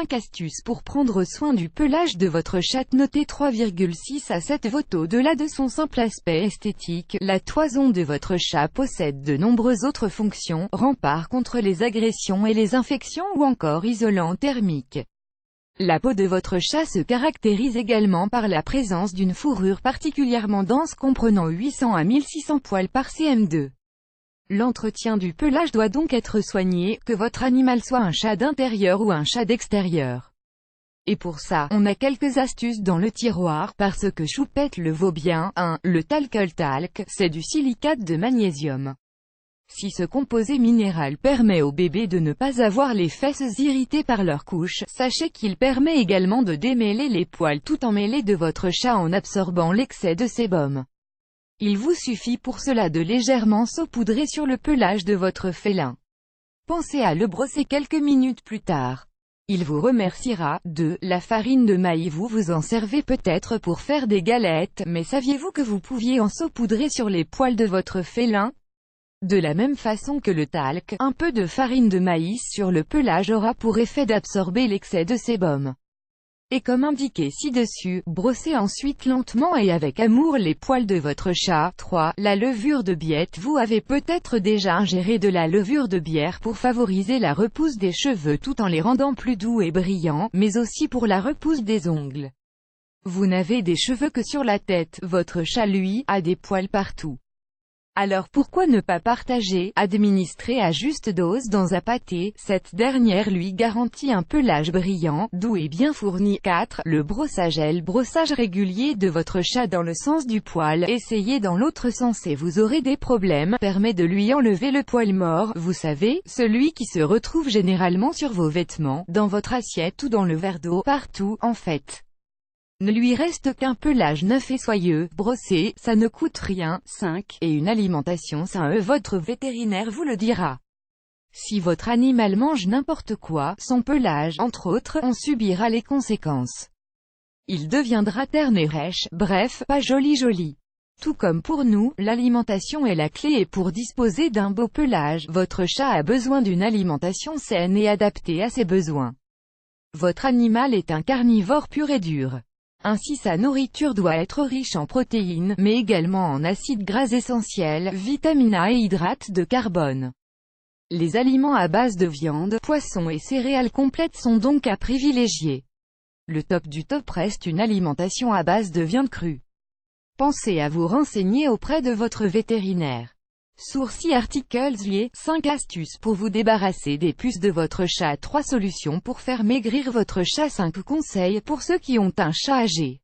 5 astuces pour prendre soin du pelage de votre chat. Notez 3,6 à 7 votes. Au-delà de son simple aspect esthétique, la toison de votre chat possède de nombreuses autres fonctions, rempart contre les agressions et les infections ou encore isolant thermique. La peau de votre chat se caractérise également par la présence d'une fourrure particulièrement dense comprenant 800 à 1600 poils par cm2. L'entretien du pelage doit donc être soigné, que votre animal soit un chat d'intérieur ou un chat d'extérieur. Et pour ça, on a quelques astuces dans le tiroir, parce que Choupette le vaut bien. 1. Le talc, c'est du silicate de magnésium. Si ce composé minéral permet au bébé de ne pas avoir les fesses irritées par leur couche, sachez qu'il permet également de démêler les poils tout emmêlés de votre chat en absorbant l'excès de sébum. Il vous suffit pour cela de légèrement saupoudrer sur le pelage de votre félin. Pensez à le brosser quelques minutes plus tard. Il vous remerciera. 2. La farine de maïs. Vous en servez peut-être pour faire des galettes, mais saviez-vous que vous pouviez en saupoudrer sur les poils de votre félin? De la même façon que le talc, un peu de farine de maïs sur le pelage aura pour effet d'absorber l'excès de sébum. Et comme indiqué ci-dessus, brossez ensuite lentement et avec amour les poils de votre chat. 3. La levure de biette. Vous avez peut-être déjà ingéré de la levure de bière pour favoriser la repousse des cheveux tout en les rendant plus doux et brillants, mais aussi pour la repousse des ongles. Vous n'avez des cheveux que sur la tête, votre chat lui, a des poils partout. Alors pourquoi ne pas partager, administrer à juste dose dans un pâté, cette dernière lui garantit un pelage brillant, doux et bien fourni. 4. Le brossage. Le brossage régulier de votre chat dans le sens du poil, essayez dans l'autre sens et vous aurez des problèmes, permet de lui enlever le poil mort, vous savez, celui qui se retrouve généralement sur vos vêtements, dans votre assiette ou dans le verre d'eau, partout, en fait. Ne lui reste qu'un pelage neuf et soyeux, brossé, ça ne coûte rien. 5. Et une alimentation saine. Votre vétérinaire vous le dira. Si votre animal mange n'importe quoi, son pelage, entre autres, en subira les conséquences. Il deviendra terne et rêche, bref, pas joli. Tout comme pour nous, l'alimentation est la clé et pour disposer d'un beau pelage, votre chat a besoin d'une alimentation saine et adaptée à ses besoins. Votre animal est un carnivore pur et dur. Ainsi sa nourriture doit être riche en protéines, mais également en acides gras essentiels, vitamine A et hydrates de carbone. Les aliments à base de viande, poisson et céréales complètes sont donc à privilégier. Le top du top reste une alimentation à base de viande crue. Pensez à vous renseigner auprès de votre vétérinaire. Source articles liés. 5 astuces pour vous débarrasser des puces de votre chat. 3 solutions pour faire maigrir votre chat. 5 conseils pour ceux qui ont un chat âgé.